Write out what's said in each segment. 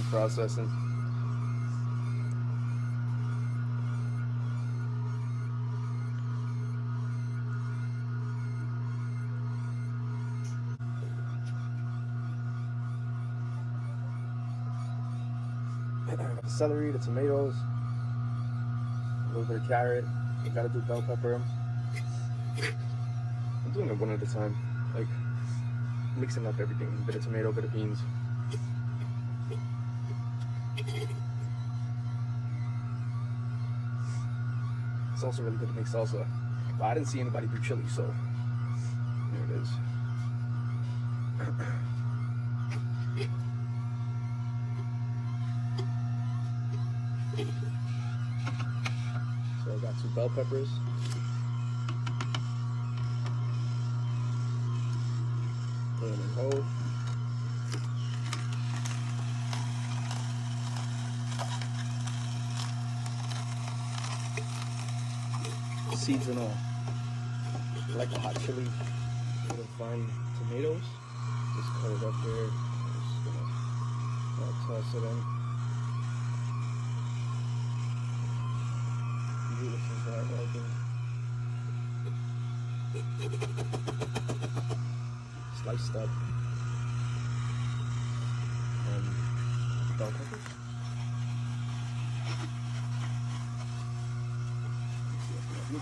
processing. The celery, the tomatoes, a little bit of carrot. You gotta do bell pepper. I'm doing it one at a time, like mixing up everything. A bit of tomato, a bit of beans. It's also really good to make salsa. But I didn't see anybody do chili, so there it is. So I got 2 bell peppers. Put them in whole. Seeds and all. I like the hot chili. Little fine tomatoes. Just cut it up there. Just gonna toss it in. Beautiful fry right there. Sliced up bell peppers.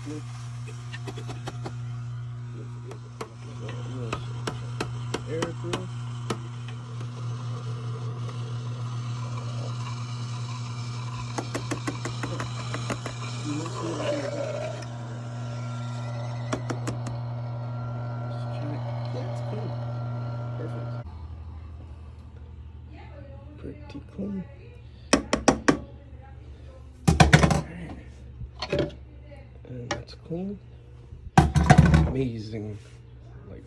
Look. Air through. Perfect. Pretty clean. And that's clean. Amazing, like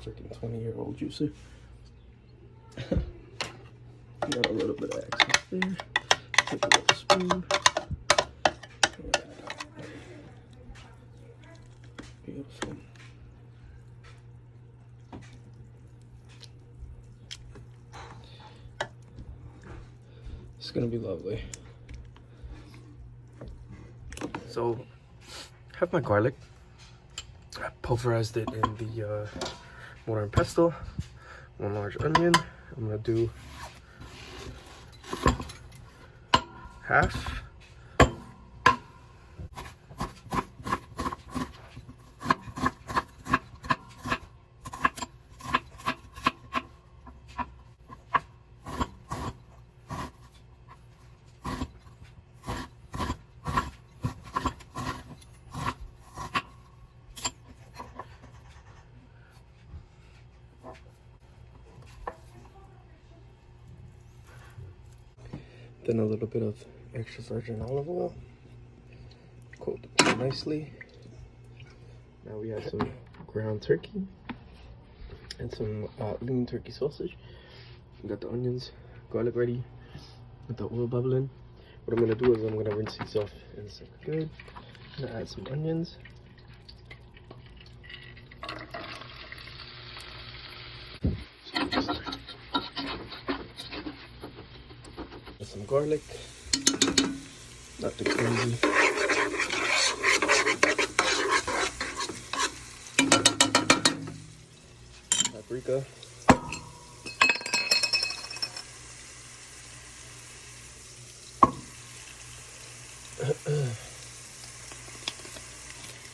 freaking 20-year-old juicer. Got a little bit of excess there. Take a little spoon. Beautiful. It's gonna be lovely. So, I have my garlic. I pulverized it in the mortar and pestle. 1 large onion. I'm gonna do half. Then a little bit of extra virgin olive oil. Coat it nicely. Now we have some ground turkey and some lean turkey sausage. We got the onions, garlic ready with the oil bubbling. What I'm gonna do is I'm gonna rinse these off in a second. Good. I'm gonna add some onions. Some garlic, not too crazy. Paprika.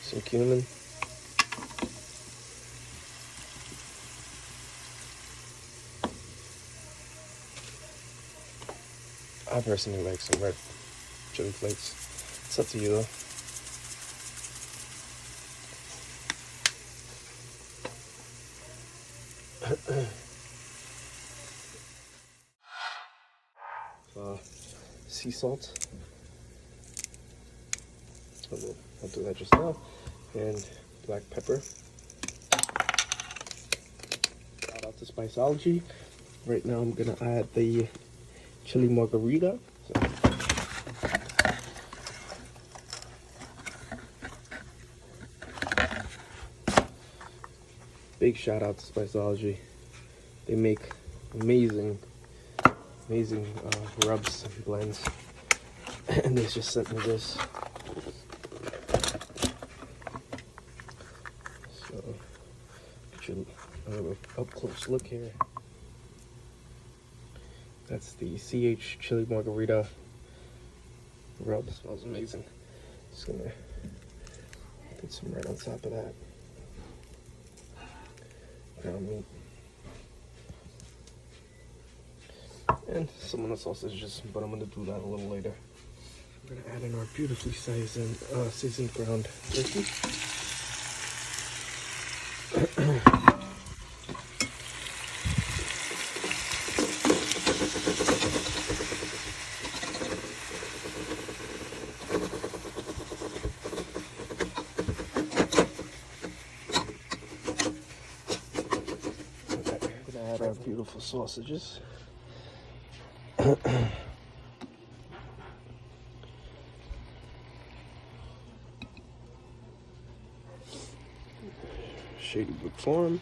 Some cumin. I personally like some red chili flakes. It's up to you though. Sea salt. I'll do that just now. And black pepper. Shout out to Spiceology. Right now I'm gonna add the chili margarita. So. Big shout out to Spiceology. They make amazing amazing rubs and blends. And they just sent me this. So, get you a little up close look here. That's the CH Chili Margarita rub. It smells amazing. Just gonna put some right on top of that. Ground meat. And some of the sausages, but I'm gonna do that a little later. We're gonna add in our beautifully seasoned ground turkey. We're gonna add our beautiful sausages. Shady Brook Farm.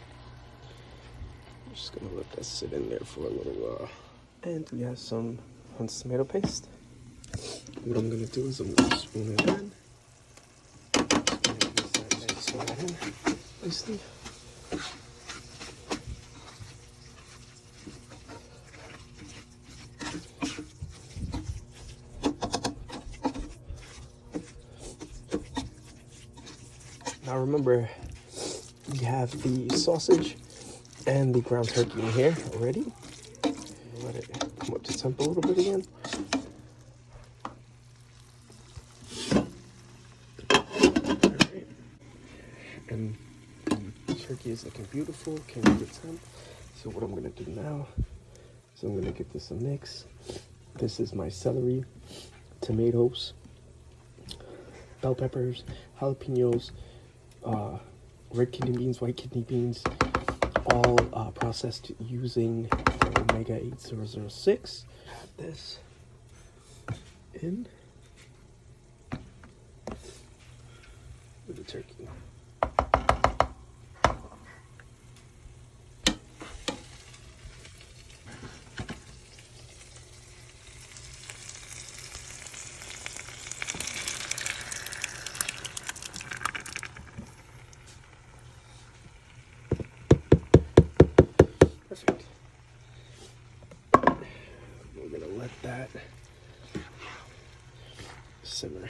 I'm just gonna let that sit in there for a little while. And we have some Hunt's tomato paste. What I'm gonna do is I'm gonna spoon it in. Just gonna use that in nicely. Now remember, we have the sausage and the ground turkey in here already. Let it come up to temp a little bit again. Alright. And the turkey is looking beautiful, came to temp. So what I'm gonna do now is I'm gonna give this a mix. This is my celery, tomatoes, bell peppers, jalapenos, red kidney beans, white kidney beans, all processed using Omega 8006. Add this in with the turkey. Perfect. We're gonna let that simmer.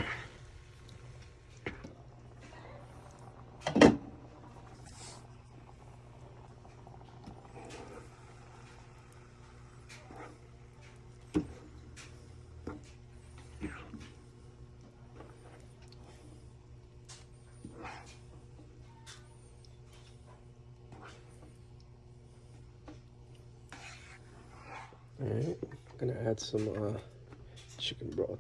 Alright, I'm gonna add some chicken broth.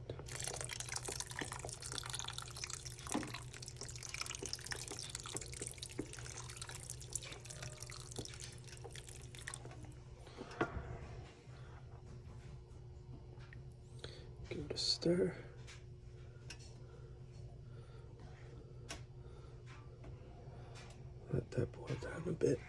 Give it a stir. Let that boil down a bit.